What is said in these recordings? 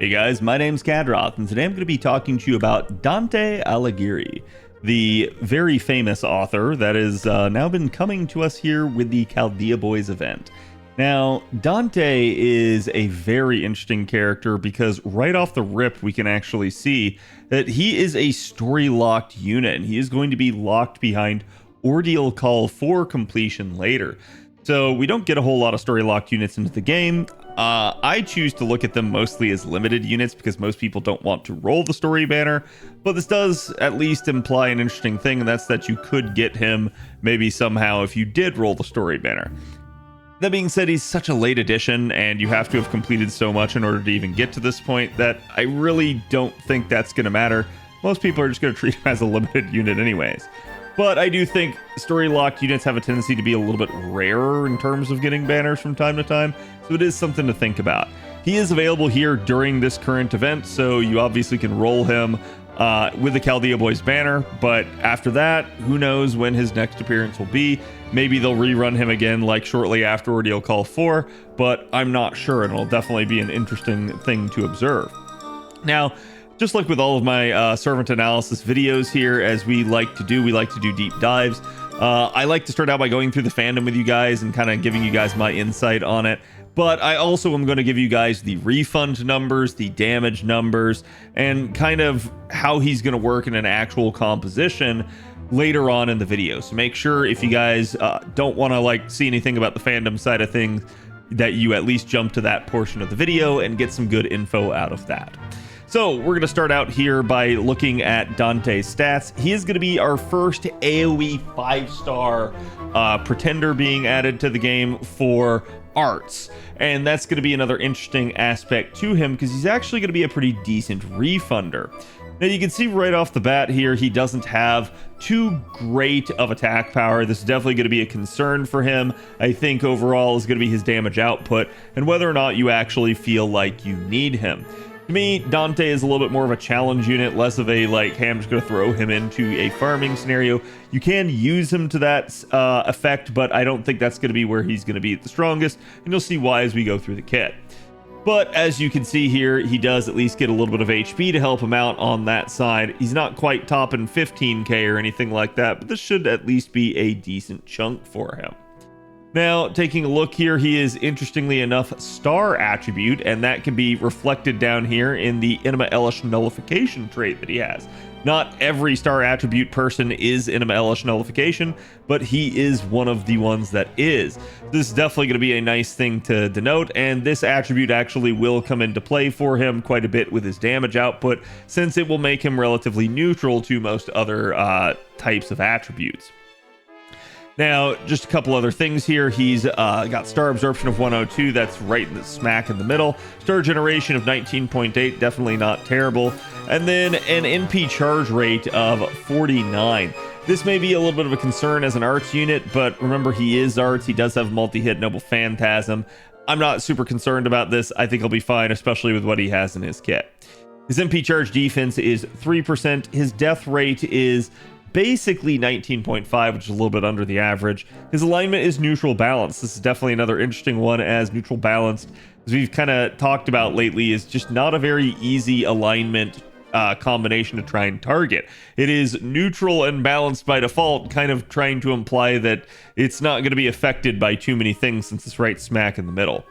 Hey guys, my name's Khadroth, and today I'm going to be talking to you about Dante Alighieri, the very famous author that has now been coming to us here with the Chaldea Boys event. Now, Dante is a very interesting character because right off the rip we can actually see that he is a story-locked unit, and he is going to be locked behind Ordeal Call for completion later. So we don't get a whole lot of story-locked units into the game. I choose to look at them mostly as limited units because most people don't want to roll the story banner, but this does at least imply an interesting thing, and that's that you could get him maybe somehow if you did roll the story banner. That being said, he's such a late addition, and you have to have completed so much in order to even get to this point that I really don't think that's going to matter. Most people are just going to treat him as a limited unit anyways. But I do think story-locked units have a tendency to be a little bit rarer in terms of getting banners from time to time, so it is something to think about. He is available here during this current event, so you obviously can roll him with the Chaldea Boys banner, but after that, who knows when his next appearance will be. Maybe they'll rerun him again like shortly after Ordeal Call 4, but I'm not sure, and it'll definitely be an interesting thing to observe. Now, just like with all of my servant analysis videos here, as we like to do deep dives. I like to start out by going through the fandom with you guys and kind of giving you guys my insight on it. But I also am going to give you guys the refund numbers, the damage numbers, and kind of how he's going to work in an actual composition later on in the video. So make sure if you guys don't want to see anything about the fandom side of things, that you at least jump to that portion of the video and get some good info out of that. So we're going to start out here by looking at Dante's stats. He is going to be our first AoE 5-star Pretender being added to the game for arts. And that's going to be another interesting aspect to him because he's actually going to be a pretty decent refunder. Now you can see right off the bat here, he doesn't have too great of attack power. This is definitely going to be a concern for him. I think overall is going to be his damage output and whether or not you actually feel like you need him. To me, Dante is a little bit more of a challenge unit, less of a hey, I'm just going to throw him into a farming scenario. You can use him to that effect, but I don't think that's going to be where he's going to be at the strongest, and you'll see why as we go through the kit. But as you can see here, he does at least get a little bit of HP to help him out on that side. He's not quite topping 15k or anything like that, but this should at least be a decent chunk for him. Now, taking a look here, he is, interestingly enough, star attribute, and that can be reflected down here in the Intima Elish nullification trait that he has. Not every star attribute person is Intima Elish nullification, but he is one of the ones that is. This is definitely going to be a nice thing to denote, and this attribute actually will come into play for him quite a bit with his damage output, since it will make him relatively neutral to most other types of attributes. Now, just a couple other things here. He's got star absorption of 102. That's right in the smack in the middle. Star generation of 19.8. Definitely not terrible. And then an NP charge rate of 49. This may be a little bit of a concern as an arts unit, but remember, he is arts. He does have multi-hit noble Phantasm. I'm not super concerned about this. I think he'll be fine, especially with what he has in his kit. His NP charge defense is 3%. His death rate is basically 19.5, which is a little bit under the average. His alignment is neutral balance. This is definitely another interesting one, as neutral balanced, as we've kind of talked about lately, is just not a very easy alignment combination to try and target. It is neutral and balanced by default, kind of trying to imply that it's not going to be affected by too many things since it's right smack in the middle.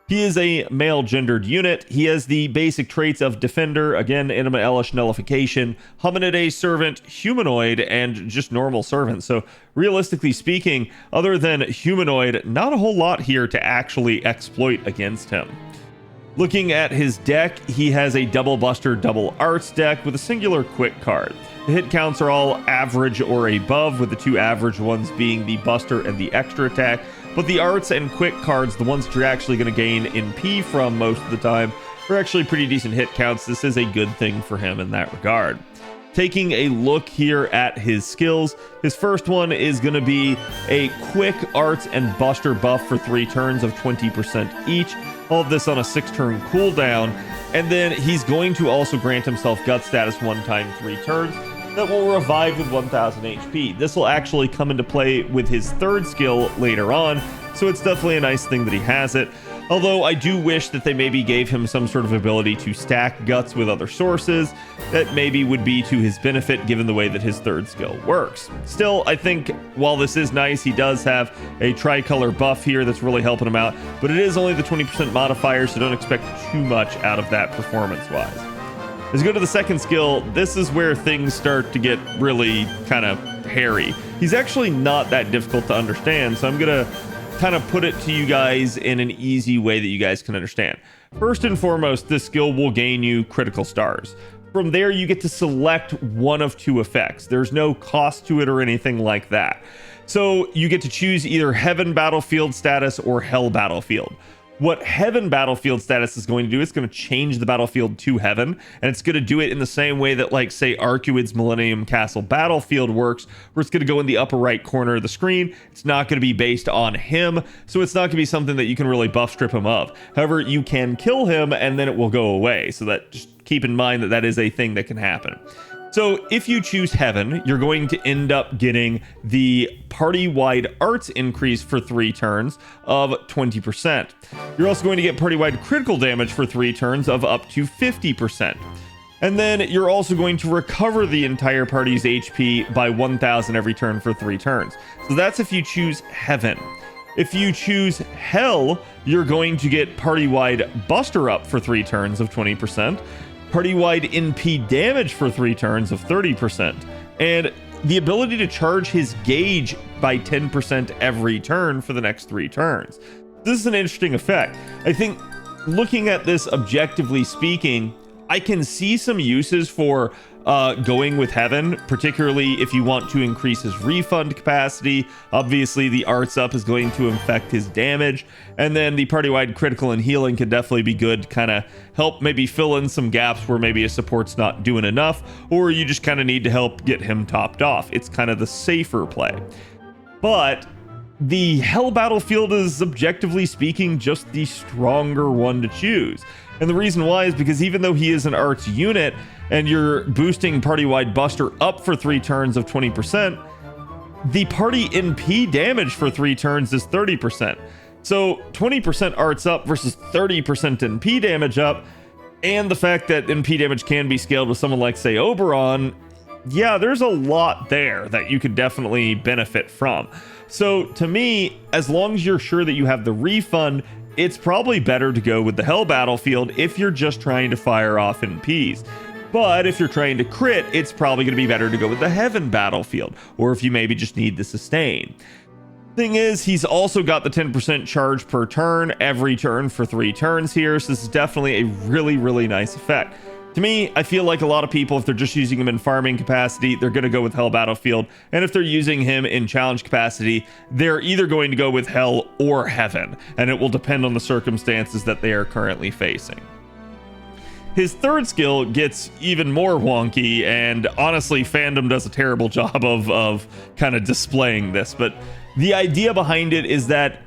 He is a male gendered unit. He has the basic traits of Defender, again, Intima Elish nullification, Hominidae servant, humanoid, and just normal servant. So realistically speaking, other than humanoid, not a whole lot here to actually exploit against him. Looking at his deck, he has a double buster, double arts deck with a singular quick card. The hit counts are all average or above, with the two average ones being the buster and the extra attack. But the arts and quick cards, the ones that you're actually going to gain NP from most of the time, are actually pretty decent hit counts. This is a good thing for him in that regard. Taking a look here at his skills, his first one is going to be a quick arts and buster buff for 3 turns of 20% each. All of this on a 6-turn cooldown. And then he's going to also grant himself gut status 1 time 3 turns. That will revive with 1000 HP. This will actually come into play with his 3rd skill later on, so it's definitely a nice thing that he has it. Although I do wish that they maybe gave him some sort of ability to stack guts with other sources that maybe would be to his benefit given the way that his third skill works. Still, I think while this is nice, he does have a tricolor buff here that's really helping him out, but it is only the 20% modifier, so don't expect too much out of that performance-wise. As we go to the second skill, this is where things start to get really kind of hairy. He's actually not that difficult to understand, so I'm going to kind of put it to you guys in an easy way that you guys can understand. First and foremost, this skill will gain you critical stars. From there, you get to select one of two effects. There's no cost to it or anything like that. So you get to choose either Heaven Battlefield status or Hell Battlefield. What Heaven Battlefield status is going to do, it's going to change the battlefield to Heaven, and it's going to do it in the same way that, like, say, Arcuid's Millennium Castle Battlefield works, where it's going to go in the upper right corner of the screen. It's not going to be based on him, so it's not going to be something that you can really buff strip him of. However, you can kill him, and then it will go away, so that just keep in mind that that is a thing that can happen. So if you choose Heaven, you're going to end up getting the party-wide arts increase for 3 turns of 20%. You're also going to get party-wide critical damage for 3 turns of up to 50%. And then you're also going to recover the entire party's HP by 1,000 every turn for 3 turns. So that's if you choose Heaven. If you choose Hell, you're going to get party-wide Buster Up for 3 turns of 20%. Party-wide NP damage for 3 turns of 30%, and the ability to charge his gauge by 10% every turn for the next 3 turns. This is an interesting effect. I think looking at this objectively speaking, I can see some uses for going with Heaven, particularly if you want to increase his refund capacity. Obviously, the arts up is going to affect his damage, and then the party-wide critical and healing can definitely be good to kind of help maybe fill in some gaps where maybe a support's not doing enough, or you just kind of need to help get him topped off. It's kind of the safer play. But the Hell Battlefield is, objectively speaking, just the stronger one to choose. And the reason why is because even though he is an arts unit and you're boosting party-wide Buster up for 3 turns of 20%, the party NP damage for 3 turns is 30%. So 20% arts up versus 30% NP damage up, and the fact that NP damage can be scaled with someone like, say, Oberon, yeah, there's a lot there that you could definitely benefit from. So to me, as long as you're sure that you have the refund, it's probably better to go with the Hell Battlefield if you're just trying to fire off NPs. But if you're trying to crit, it's probably going to be better to go with the Heaven Battlefield, or if you maybe just need the sustain. Thing is, he's also got the 10% charge per turn every turn for 3 turns here, so this is definitely a really, really nice effect. To me, I feel like a lot of people, if they're just using him in farming capacity, they're going to go with Hell Battlefield. And if they're using him in challenge capacity, they're either going to go with Hell or Heaven. And it will depend on the circumstances that they are currently facing. His third skill gets even more wonky, and honestly, fandom does a terrible job of kind of displaying this. But the idea behind it is that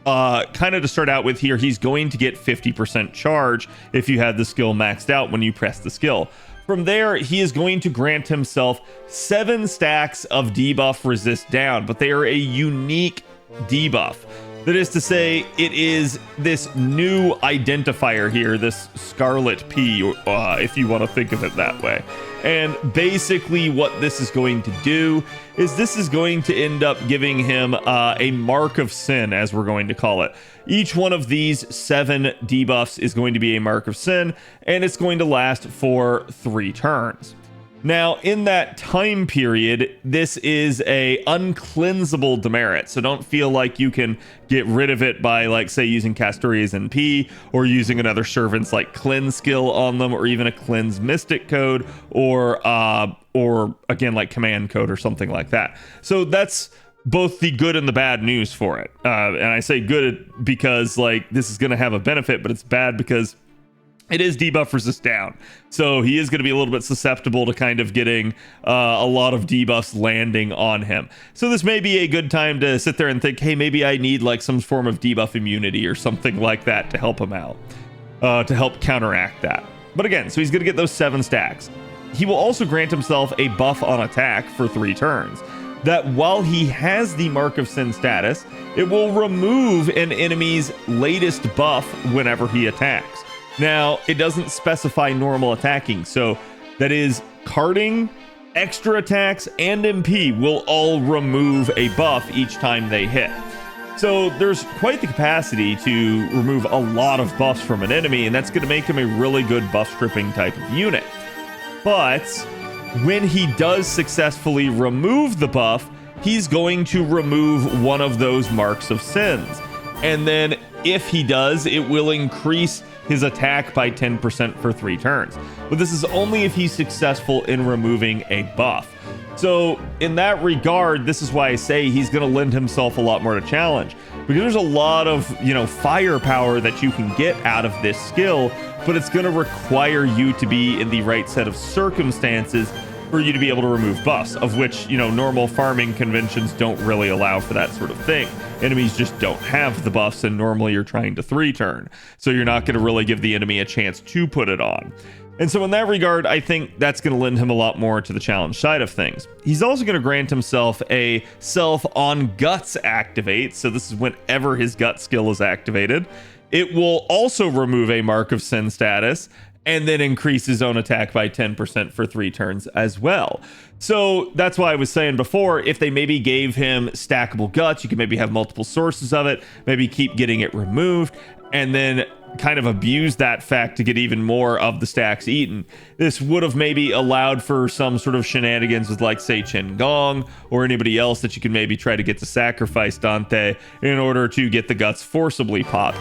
kind of to start out with here, he's going to get 50% charge if you have the skill maxed out when you press the skill. From there, he is going to grant himself 7 stacks of debuff resist down, but they are a unique debuff. That is to say, it is this new identifier here, this Scarlet P, if you want to think of it that way. And basically what this is going to do is this is going to end up giving him a mark of sin, as we're going to call it. Each one of these 7 debuffs is going to be a mark of sin, and it's going to last for 3 turns. Now, in that time period, this is a uncleansable demerit, so don't feel like you can get rid of it by, like, say, using Casturia's NP, or using another servant's, like, cleanse skill on them, or even a cleanse mystic code, or again, like, command code or something like that. So that's both the good and the bad news for it. And I say good because, like, this is going to have a benefit, but it's bad because it is debuff resist down. So he is going to be a little bit susceptible to kind of getting a lot of debuffs landing on him. So this may be a good time to sit there and think, hey, maybe I need like some form of debuff immunity or something like that to help him out, to help counteract that. But again, so he's going to get those 7 stacks. He will also grant himself a buff on attack for 3 turns. that while he has the Mark of Sin status, it will remove an enemy's latest buff whenever he attacks. Now, it doesn't specify normal attacking, so that is carding, extra attacks, and MP will all remove a buff each time they hit. So there's quite the capacity to remove a lot of buffs from an enemy, and that's going to make him a really good buff stripping type of unit. But when he does successfully remove the buff, he's going to remove one of those marks of sins. And then if he does, it will increase his attack by 10% for 3 turns. But this is only if he's successful in removing a buff. So in that regard, this is why I say he's going to lend himself a lot more to challenge, because there's a lot of, firepower that you can get out of this skill, but it's going to require you to be in the right set of circumstances for you to be able to remove buffs, of which, normal farming conventions don't really allow for that sort of thing. Enemies just don't have the buffs, and normally you're trying to 3-turn. So you're not going to really give the enemy a chance to put it on. And so in that regard, I think that's going to lend him a lot more to the challenge side of things. He's also going to grant himself a self on guts activate. So this is whenever his gut skill is activated. It will also remove a Mark of Sin status, and then increase his own attack by 10% for 3 turns as well. So that's why I was saying before, if they maybe gave him stackable guts, you could maybe have multiple sources of it, maybe keep getting it removed, and then kind of abuse that fact to get even more of the stacks eaten. This would have maybe allowed for some sort of shenanigans with, like, say, Chen Gong or anybody else that you can maybe try to get to sacrifice Dante in order to get the guts forcibly popped.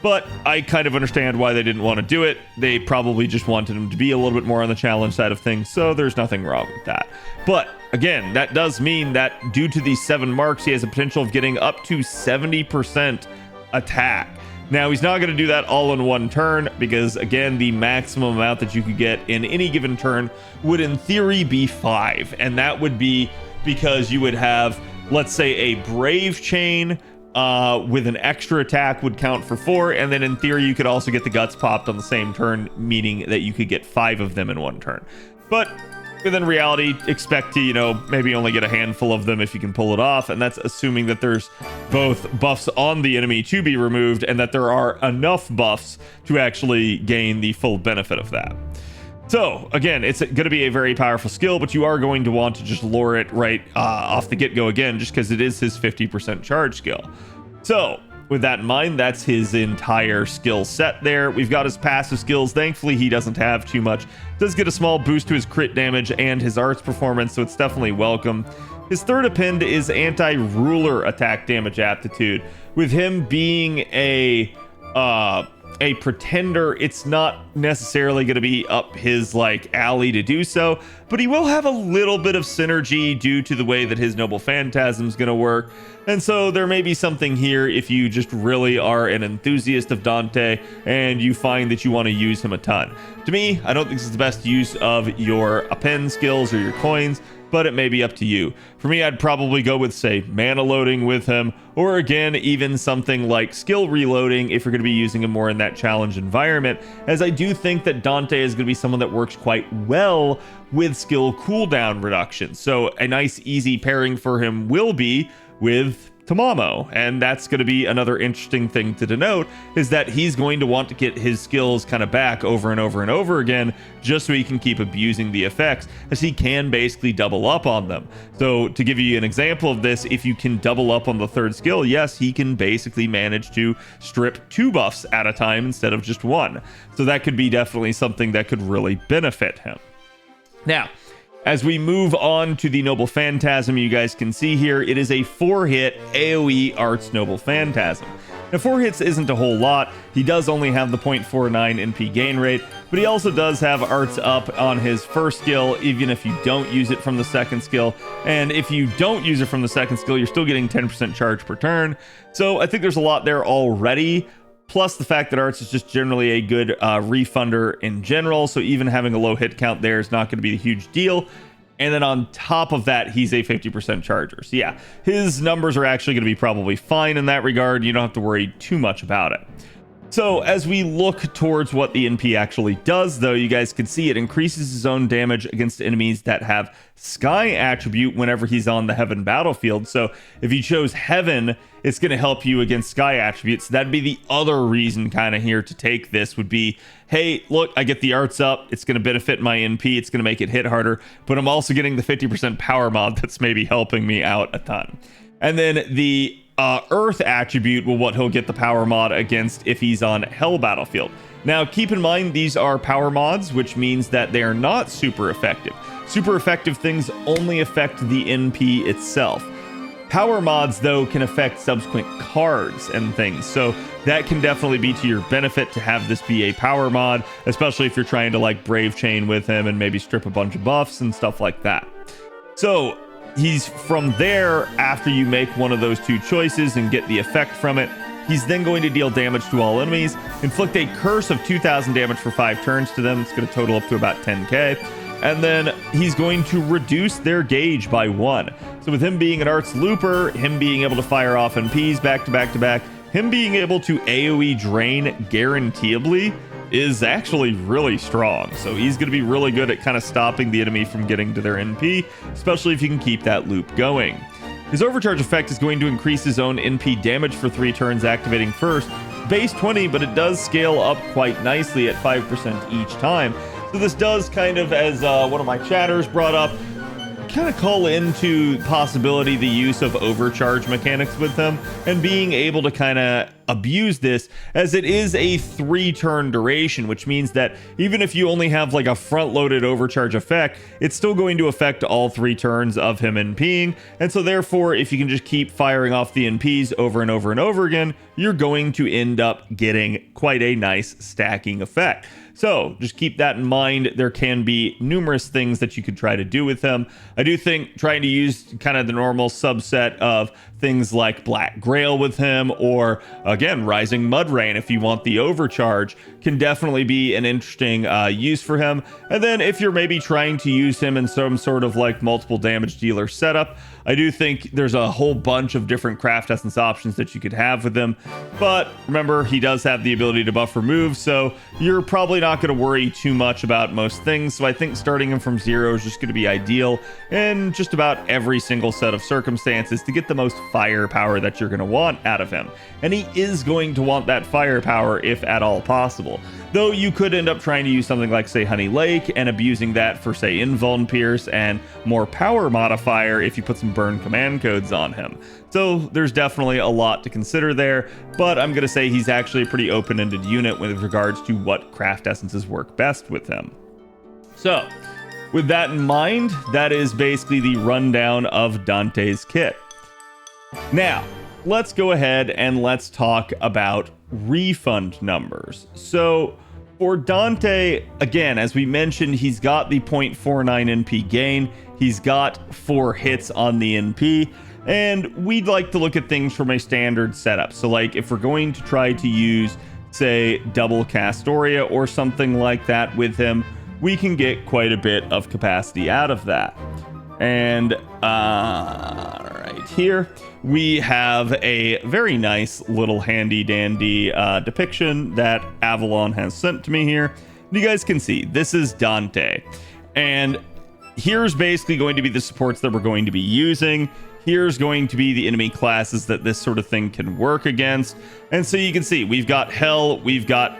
But I kind of understand why they didn't want to do it. They probably just wanted him to be a little bit more on the challenge side of things, so there's nothing wrong with that. But again, that does mean that due to these 7 marks, he has a potential of getting up to 70% attack. Now, he's not going to do that all in one turn, because again, the maximum amount that you could get in any given turn would in theory be 5. And that would be because you would have, let's say, a Brave Chain with an extra attack would count for 4, and then in theory you could also get the guts popped on the same turn, meaning that you could get 5 of them in one turn. But within reality, expect to, maybe only get a handful of them if you can pull it off, and that's assuming that there's both buffs on the enemy to be removed and that there are enough buffs to actually gain the full benefit of that. So again, it's going to be a very powerful skill, but you are going to want to just lure it right off the get-go again, just because it is his 50% charge skill. So with that in mind, that's his entire skill set there. We've got his passive skills. Thankfully, he doesn't have too much. Does get a small boost to his crit damage and his arts performance, so it's definitely welcome. His third append is anti-ruler attack damage aptitude. With him being a pretender, it's not necessarily going to be up his alley to do so, but he will have a little bit of synergy due to the way that his noble phantasm is going to work. And so there may be something here if you just really are an enthusiast of Dante and you find that you want to use him a ton. To me, I don't think this is the best use of your append skills or your coins, but it may be up to you. For me, I'd probably go with, say, mana loading with him, or again, even something like skill reloading if you're going to be using him more in that challenge environment, as I do think that Dante is going to be someone that works quite well with skill cooldown reduction. So a nice easy pairing for him will be with Tamamo, and that's going to be another interesting thing to denote, is that he's going to want to get his skills kind of back over and over and over again, just so he can keep abusing the effects, as he can basically double up on them. So to give you an example of this, if you can double up on the third skill, yes, he can basically manage to strip 2 buffs at a time instead of just 1. So that could be definitely something that could really benefit him. Now, as we move on to the Noble Phantasm, you guys can see here, it is a 4-hit AoE Arts Noble Phantasm. Now, 4 hits isn't a whole lot. He does only have the 0.49 NP gain rate, but he also does have Arts up on his first skill, even if you don't use it from the second skill. And if you don't use it from the second skill, you're still getting 10% charge per turn. So I think there's a lot there already. Plus the fact that Arts is just generally a good refunder in general, so even having a low hit count there is not going to be a huge deal. And then on top of that, he's a 50% charger. So yeah, his numbers are actually going to be probably fine in that regard. You don't have to worry too much about it. So as we look towards what the NP actually does, though, you guys can see it increases his own damage against enemies that have Sky attribute whenever he's on the Heaven battlefield. So if you chose Heaven, it's going to help you against Sky attributes. That'd be the other reason kind of here to take this would be, hey, look, I get the arts up. It's going to benefit my NP. It's going to make it hit harder, but I'm also getting the 50% power mod that's maybe helping me out a ton. And then the Earth attribute will what he'll get the power mod against if he's on Hell battlefield. Now, keep in mind, these are power mods, which means that they are not super effective. Super effective things only affect the NP itself. Power mods, though, can affect subsequent cards and things, so that can definitely be to your benefit to have this be a power mod, especially if you're trying to like Brave Chain with him and maybe strip a bunch of buffs and stuff like that. So he's from there, after you make one of those two choices and get the effect from it, he's then going to deal damage to all enemies, inflict a curse of 2,000 damage for 5 turns to them. It's going to total up to about 10k. And then he's going to reduce their gauge by 1. So with him being an Arts Looper, him being able to fire off NPs back to back to back, him being able to AoE drain guaranteeably is actually really strong. So he's going to be really good at kind of stopping the enemy from getting to their NP, especially if you can keep that loop going. His overcharge effect is going to increase his own NP damage for 3 turns, activating first. Base 20, but it does scale up quite nicely at 5% each time. So this does kind of, as one of my chatters brought up, kind of call into possibility the use of overcharge mechanics with them and being able to kind of abuse this, as it is a 3-turn duration, which means that even if you only have like a front-loaded overcharge effect, it's still going to affect all 3 turns of him NPing. And so therefore, if you can just keep firing off the NPs over and over and over again, you're going to end up getting quite a nice stacking effect. So just keep that in mind. There can be numerous things that you could try to do with him. I do think trying to use kind of the normal subset of things like Black Grail with him, or again, Rising Mud Rain if you want the overcharge, can definitely be an interesting use for him. And then if you're maybe trying to use him in some sort of like multiple damage dealer setup, I do think there's a whole bunch of different craft essence options that you could have with him. But remember, he does have the ability to buff remove, so you're probably not going to worry too much about most things. So I think starting him from 0 is just going to be ideal in just about every single set of circumstances to get the most firepower that you're going to want out of him. And he is going to want that firepower if at all possible. Though you could end up trying to use something like, say, Honey Lake and abusing that for, say, Invuln Pierce and more power modifier if you put some burn command codes on him. So there's definitely a lot to consider there, but I'm going to say he's actually a pretty open-ended unit with regards to what craft essences work best with him. So with that in mind, that is basically the rundown of Dante's kit. Now, let's go ahead and let's talk about refund numbers. So for Dante, again, as we mentioned, he's got the 0.49 NP gain. He's got 4 hits on the NP. And we'd like to look at things from a standard setup. So like if we're going to try to use, say, double Castoria or something like that with him, we can get quite a bit of capacity out of that. And right here, we have a very nice little handy dandy depiction that Avalon has sent to me here. You guys can see this is Dante. And here's basically going to be the supports that we're going to be using. Here's going to be the enemy classes that this sort of thing can work against. And so you can see we've got Hell, we've got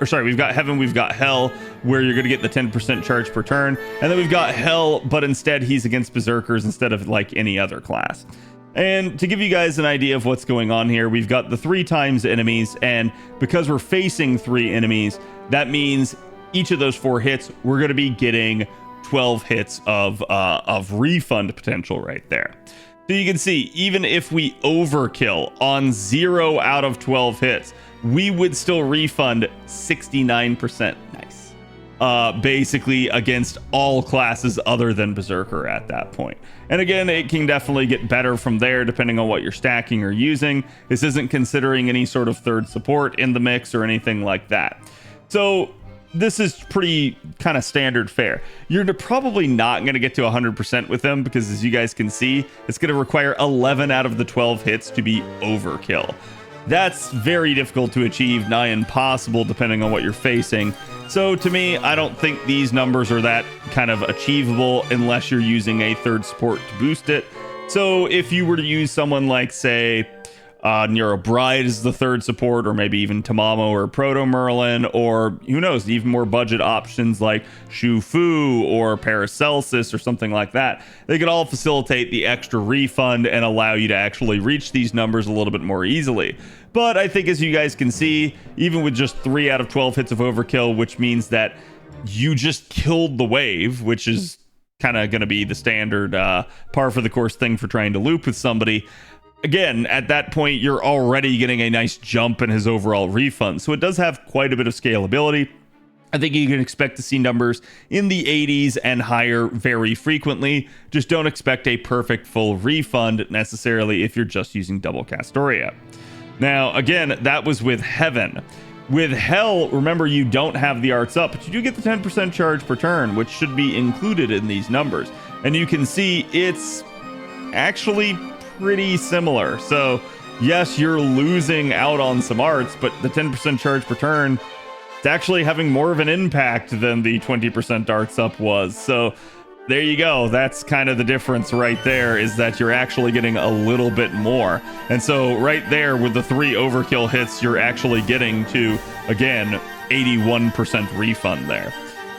we've got Heaven, we've got Hell, where you're going to get the 10% charge per turn. And then we've got Hell, but instead he's against Berserkers instead of like any other class. And to give you guys an idea of what's going on here, we've got the 3 times enemies, and because we're facing 3 enemies, that means each of those 4 hits, we're going to be getting 12 hits of refund potential right there. So you can see, even if we overkill on 0 out of 12 hits, we would still refund 69%. Nice. Basically against all classes other than Berserker at that point. And again, it can definitely get better from there depending on what you're stacking or using. This isn't considering any sort of third support in the mix or anything like that. So this is pretty kind of standard fare. You're probably not going to get to 100% with them because, as you guys can see, it's going to require 11 out of the 12 hits to be overkill. That's very difficult to achieve, nigh impossible depending on what you're facing. So to me, I don't think these numbers are that kind of achievable unless you're using a third support to boost it. So if you were to use someone like, say, Nero Bride is the third support, or maybe even Tamamo or Proto Merlin, or who knows, even more budget options like Shu Fu or Paracelsus or something like that, they could all facilitate the extra refund and allow you to actually reach these numbers a little bit more easily. But I think, as you guys can see, even with just 3 out of 12 hits of overkill, which means that you just killed the wave, which is kind of going to be the standard par for the course thing for trying to loop with somebody. Again, at that point, you're already getting a nice jump in his overall refund. So it does have quite a bit of scalability. I think you can expect to see numbers in the 80s and higher very frequently. Just don't expect a perfect full refund necessarily if you're just using double Castoria. Now, again, that was with Heaven. With Hell, remember, you don't have the arts up, but you do get the 10% charge per turn, which should be included in these numbers. And you can see it's actually pretty similar. So yes, you're losing out on some arts, but the 10% charge per turn, it's actually having more of an impact than the 20% arts up was. So there you go. That's kind of the difference right there, is that you're actually getting a little bit more. And so right there with the 3 overkill hits, you're actually getting to, again, 81% refund there.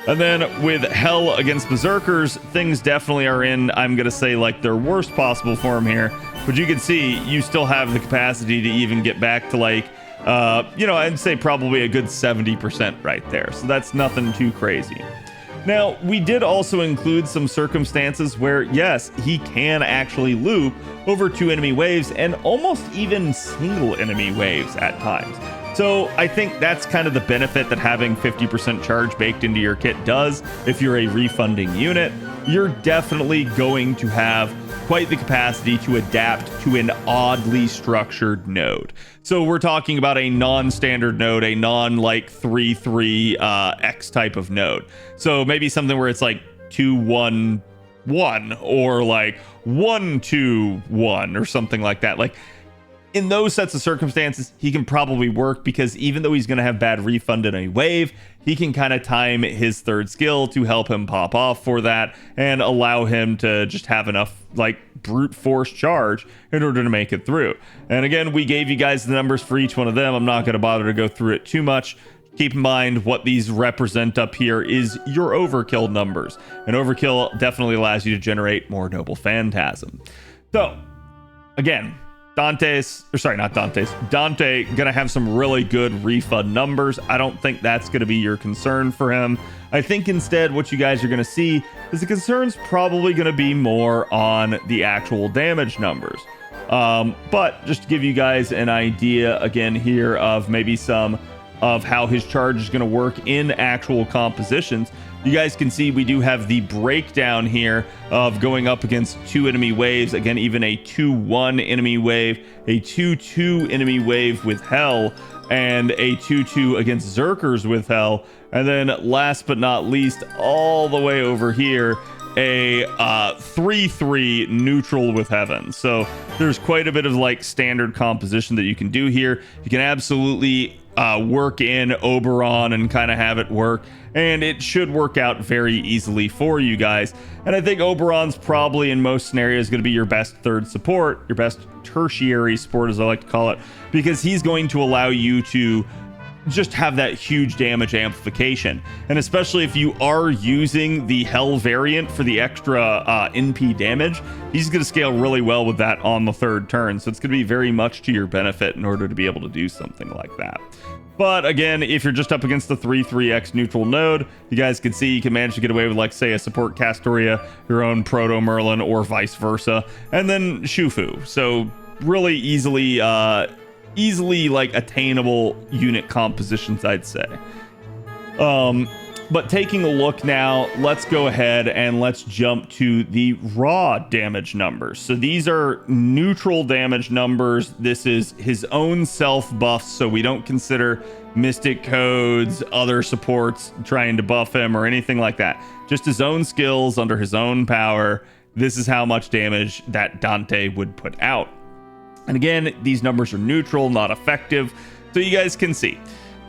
And then with Hell against Berserkers, things definitely are in, I'm going to say, like, their worst possible form here. But you can see you still have the capacity to even get back to, like, I'd say probably a good 70% right there. So that's nothing too crazy. Now, we did also include some circumstances where, yes, he can actually loop over 2 enemy waves and almost even single enemy waves at times. So I think that's kind of the benefit that having 50% charge baked into your kit does. If you're a refunding unit, you're definitely going to have quite the capacity to adapt to an oddly structured node. So we're talking about a non-standard node, a non-like 3-3 X type of node. So maybe something where it's like 2-1-1 or like 1-2-1 or something like that. Like, in those sets of circumstances, he can probably work, because even though he's going to have bad refund in a wave, he can kind of time his third skill to help him pop off for that and allow him to just have enough like brute force charge in order to make it through. And again, we gave you guys the numbers for each one of them. I'm not going to bother to go through it too much. Keep in mind what these represent up here is your overkill numbers. And overkill definitely allows you to generate more noble Phantasm. So again, Dante gonna have some really good refund numbers. I don't think that's gonna be your concern for him. I think instead what you guys are gonna see is the concern's probably gonna be more on the actual damage numbers. But just to give you guys an idea again here of maybe some of how his charge is going to work in actual compositions, you guys can see we do have the breakdown here of going up against 2 enemy waves. Again, even a 2-1 enemy wave, a 2-2 enemy wave with Hell, and a 2-2 against Zerkers with Hell. And then last but not least, all the way over here, a 3-3 neutral with Heaven. So there's quite a bit of like standard composition that you can do here. You can absolutely work in Oberon and kind of have it work, and it should work out very easily for you guys. And I think Oberon's probably in most scenarios going to be your best third support, your best tertiary support, as I like to call it, because he's going to allow you to just have that huge damage amplification. And especially if you are using the Hell variant for the extra NP damage, he's going to scale really well with that on the third turn. So it's going to be very much to your benefit in order to be able to do something like that. But again, if you're just up against the 3-3x neutral node, you guys can see you can manage to get away with, like, say, a support Castoria, your own Proto Merlin, or vice versa, and then Shufu. So really easily like attainable unit compositions, I'd say. But taking a look now, let's go ahead and let's jump to the raw damage numbers. So these are neutral damage numbers. This is his own self buffs, so we don't consider mystic codes, other supports trying to buff him or anything like that. Just his own skills under his own power. This is how much damage that Dante would put out. And again, these numbers are neutral, not effective. So you guys can see,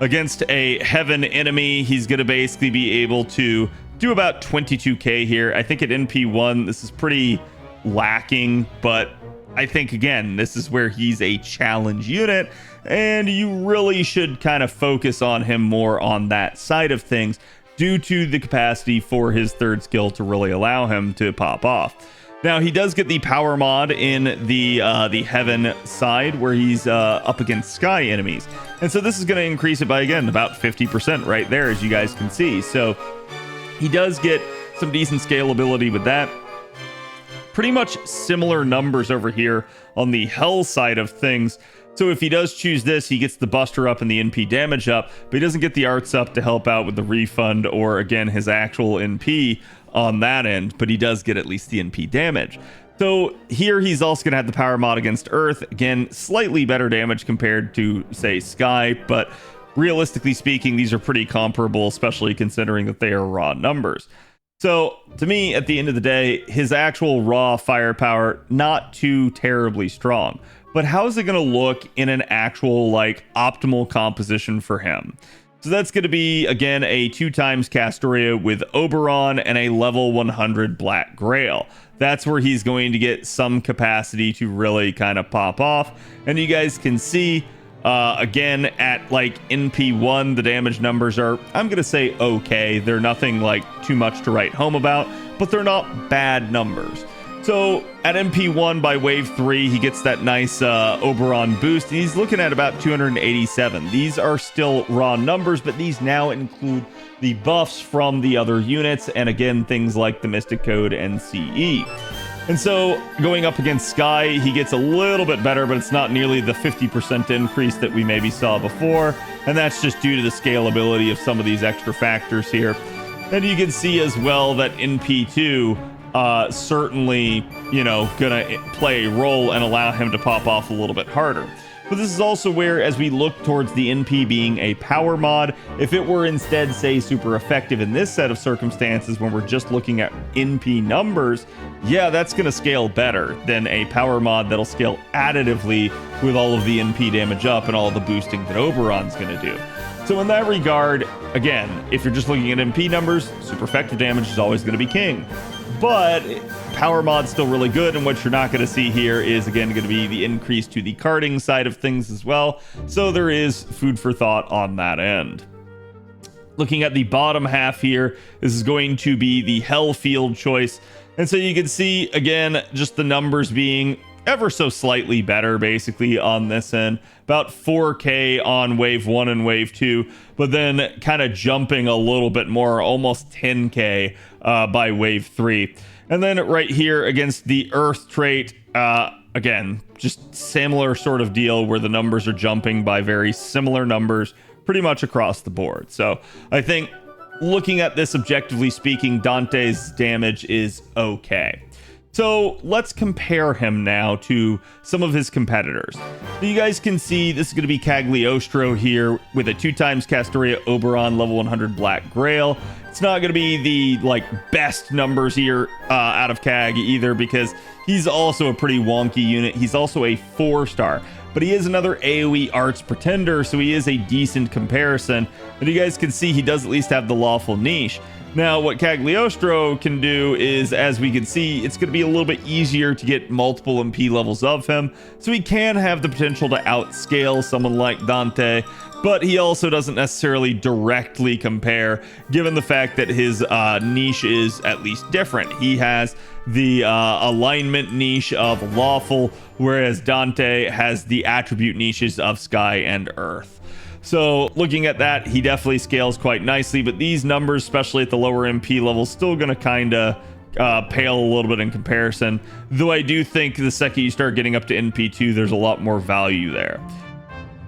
against a heaven enemy, he's going to basically be able to do about 22k here. I think at NP1, this is pretty lacking, but I think, again, this is where he's a challenge unit, and you really should kind of focus on him more on that side of things due to the capacity for his third skill to really allow him to pop off. Now, he does get the power mod in the heaven side where he's up against sky enemies. And so this is going to increase it by, again, about 50% right there, as you guys can see. So he does get some decent scalability with that. Pretty much similar numbers over here on the hell side of things. So if he does choose this, he gets the buster up and the NP damage up, but he doesn't get the arts up to help out with the refund or, again, his actual NP on that end, but he does get at least the NP damage. So here he's also going to have the power mod against Earth. Again, slightly better damage compared to, say, Sky, but realistically speaking, these are pretty comparable, especially considering that they are raw numbers. So to me, at the end of the day, his actual raw firepower, not too terribly strong. But how is it going to look in an actual, like, optimal composition for him? So that's going to be, again, a 2x Castoria with Oberon and a level 100 Black Grail. That's where he's going to get some capacity to really kind of pop off. And you guys can see, again, at like NP1, the damage numbers are, I'm going to say, okay. They're nothing like too much to write home about, but they're not bad numbers. So at MP1 by wave 3, he gets that nice Oberon boost, and he's looking at about 287. These are still raw numbers, but these now include the buffs from the other units, and again, things like the Mystic Code and CE. And so going up against Sky, he gets a little bit better, but it's not nearly the 50% increase that we maybe saw before, and that's just due to the scalability of some of these extra factors here. And you can see as well that NP2 certainly, you know, gonna play a role and allow him to pop off a little bit harder. But this is also where, as we look towards the NP being a power mod, if it were instead, say, super effective in this set of circumstances when we're just looking at NP numbers, yeah, that's going to scale better than a power mod that'll scale additively with all of the NP damage up and all the boosting that Oberon's going to do. So in that regard, again, if you're just looking at NP numbers, super effective damage is always going to be king. But power mod's still really good, and what you're not going to see here is, again, going to be the increase to the carding side of things as well. So there is food for thought on that end. Looking at the bottom half here, this is going to be the Hell Field choice. And so you can see, again, just the numbers being ever so slightly better, basically, on this end. About 4k on wave 1 and wave 2, but then kind of jumping a little bit more, almost 10k by wave 3. And then right here against the Earth trait, again, just similar sort of deal where the numbers are jumping by very similar numbers pretty much across the board. So I think looking at this objectively speaking, Dante's damage is okay. So let's compare him now to some of his competitors. So you guys can see this is going to be Cagliostro here with a 2x Castoria Oberon level 100 Black Grail. It's not going to be the best numbers here out of Cag either, because he's also a pretty wonky unit. He's also a 4-star, but he is another AoE arts pretender, so he is a decent comparison. And you guys can see he does at least have the lawful niche. Now, what Cagliostro can do is, as we can see, it's going to be a little bit easier to get multiple MP levels of him, so he can have the potential to outscale someone like Dante, but he also doesn't necessarily directly compare, given the fact that his niche is at least different. He has the alignment niche of lawful, whereas Dante has the attribute niches of sky and earth. So looking at that, he definitely scales quite nicely, but these numbers, especially at the lower MP levels, still going to kind of pale a little bit in comparison. Though I do think the second you start getting up to NP2, there's a lot more value there.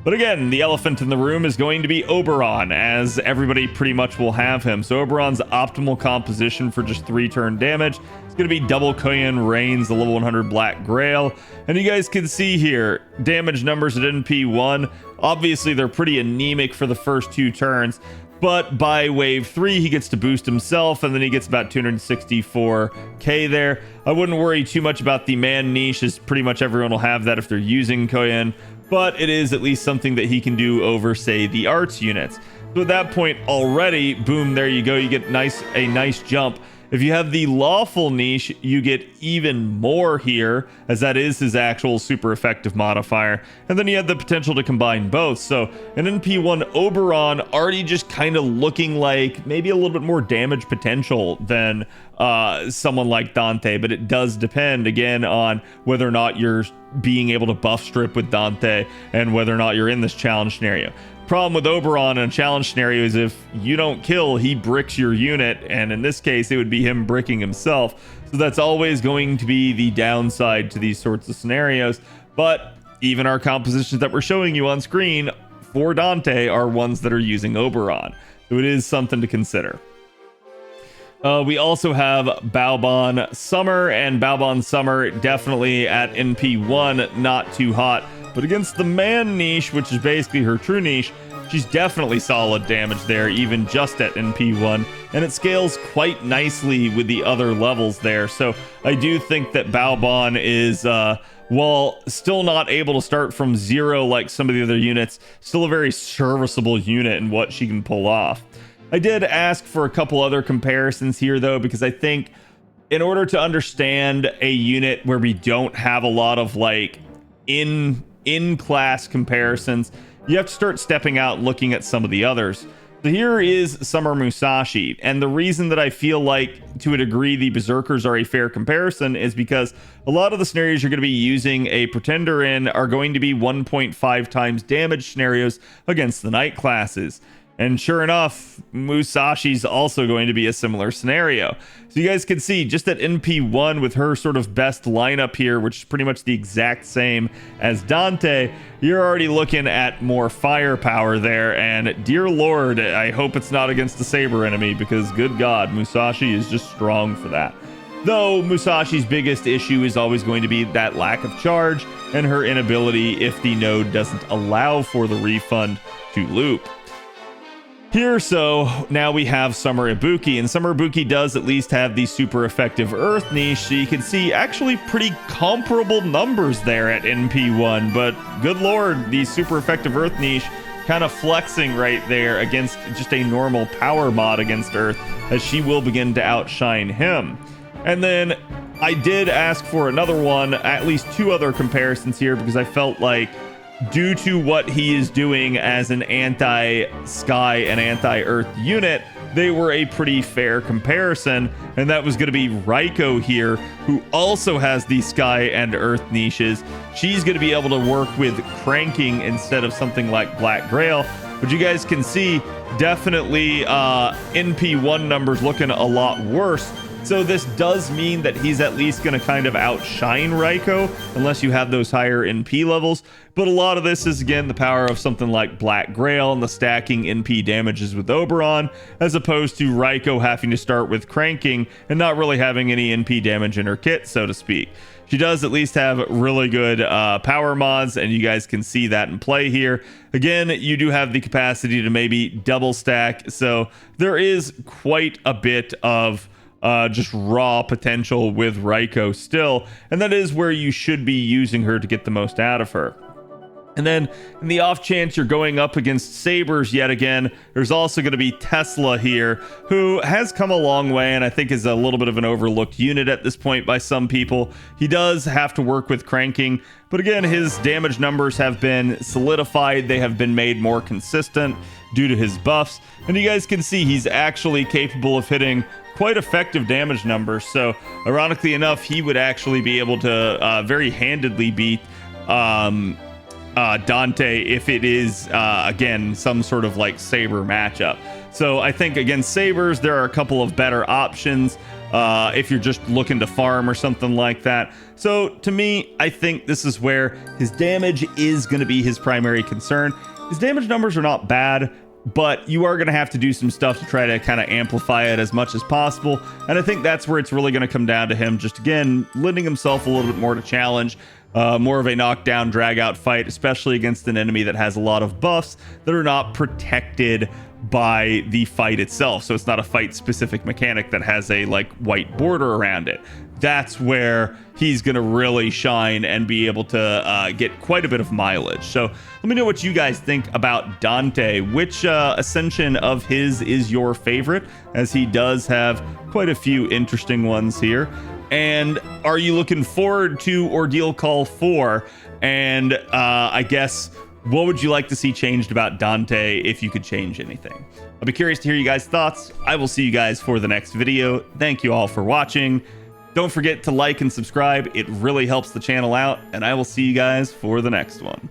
But again, the elephant in the room is going to be Oberon, as everybody pretty much will have him. So Oberon's optimal composition for just 3-turn damage is going to be double Koyan Reigns, the level 100 Black Grail. And you guys can see here, damage numbers at NP1. Obviously, they're pretty anemic for the first 2 turns, But by wave 3, he gets to boost himself, and then he gets about 264k there. I wouldn't worry too much about the man niche, as pretty much everyone will have that if they're using Koyan, but it is at least something that he can do over, say, the arts units. So at that point already, boom, there you go. You get a nice jump. If you have the lawful niche, you get even more here, as that is his actual super effective modifier. And then you have the potential to combine both. So an NP1 Oberon already just kind of looking like maybe a little bit more damage potential than someone like Dante, but it does depend again on whether or not you're being able to buff strip with Dante and whether or not you're in this challenge scenario. Problem with Oberon in a challenge scenario is if you don't kill, he bricks your unit, and in this case it would be him bricking himself. So that's always going to be the downside to these sorts of scenarios. But even our compositions that we're showing you on screen for Dante are ones that are using Oberon, so it is something to consider. We also have Baobon Summer, and Baobon Summer definitely at NP1 not too hot, but against the man niche, which is basically her true niche, she's definitely solid damage there, even just at NP1, and it scales quite nicely with the other levels there. So I do think that Baobon is, while still not able to start from 0 like some of the other units, still a very serviceable unit in what she can pull off. I did ask for a couple other comparisons here, though, because I think in order to understand a unit where we don't have a lot of like in-class comparisons, you have to start stepping out and looking at some of the others. So here is Summer Musashi, and the reason that I feel like to a degree the Berserkers are a fair comparison is because a lot of the scenarios you're going to be using a Pretender in are going to be 1.5 times damage scenarios against the Knight classes. And sure enough, Musashi's also going to be a similar scenario. So you guys can see just at NP1 with her sort of best lineup here, which is pretty much the exact same as Dante, you're already looking at more firepower there. And dear Lord, I hope it's not against the Saber enemy, because good God, Musashi is just strong for that. Though Musashi's biggest issue is always going to be that lack of charge and her inability, if the node doesn't allow for the refund, to loop. Here, so now we have Summer Ibuki, and Summer Ibuki does at least have the super effective Earth niche, so you can see actually pretty comparable numbers there at NP1, but good Lord, the super effective Earth niche kind of flexing right there against just a normal power mod against Earth, as she will begin to outshine him. And then I did ask for another one, at least two other comparisons here, because I felt like due to what he is doing as an anti-sky and anti-earth unit, they were a pretty fair comparison, and that was going to be Raiko here, who also has the sky and earth niches. She's going to be able to work with cranking instead of something like Black Grail, but you guys can see definitely NP1 numbers looking a lot worse. So this does mean that he's at least going to kind of outshine Raiko, unless you have those higher NP levels. But a lot of this is, again, the power of something like Black Grail and the stacking NP damages with Oberon, as opposed to Raiko having to start with cranking and not really having any NP damage in her kit, so to speak. She does at least have really good power mods, and you guys can see that in play here. Again, you do have the capacity to maybe double stack, so there is quite a bit of just raw potential with Raiko still, and that is where you should be using her to get the most out of her. And then in the off chance you're going up against Sabers yet again, there's also going to be Tesla here, who has come a long way and I think is a little bit of an overlooked unit at this point by some people. He does have to work with cranking, but again, his damage numbers have been solidified. They have been made more consistent due to his buffs, and you guys can see he's actually capable of hitting quite effective damage numbers. So ironically enough, he would actually be able to very handedly beat Dante if it is again some sort of like Saber matchup. So I think against Sabers there are a couple of better options if you're just looking to farm or something like that. So to me, I think this is where his damage is going to be his primary concern. His damage numbers are not bad, but you are going to have to do some stuff to try to kind of amplify it as much as possible. And I think that's where it's really going to come down to him just, again, lending himself a little bit more to challenge, more of a knockdown, drag out fight, especially against an enemy that has a lot of buffs that are not protected by the fight itself. So it's not a fight specific mechanic that has a like white border around it. That's where he's going to really shine and be able to get quite a bit of mileage. So let me know what you guys think about Dante. Which ascension of his is your favorite, as he does have quite a few interesting ones here. And are you looking forward to Ordeal Call 4? And I guess, what would you like to see changed about Dante if you could change anything? I'll be curious to hear you guys' thoughts. I will see you guys for the next video. Thank you all for watching. Don't forget to like and subscribe. It really helps the channel out, and I will see you guys for the next one.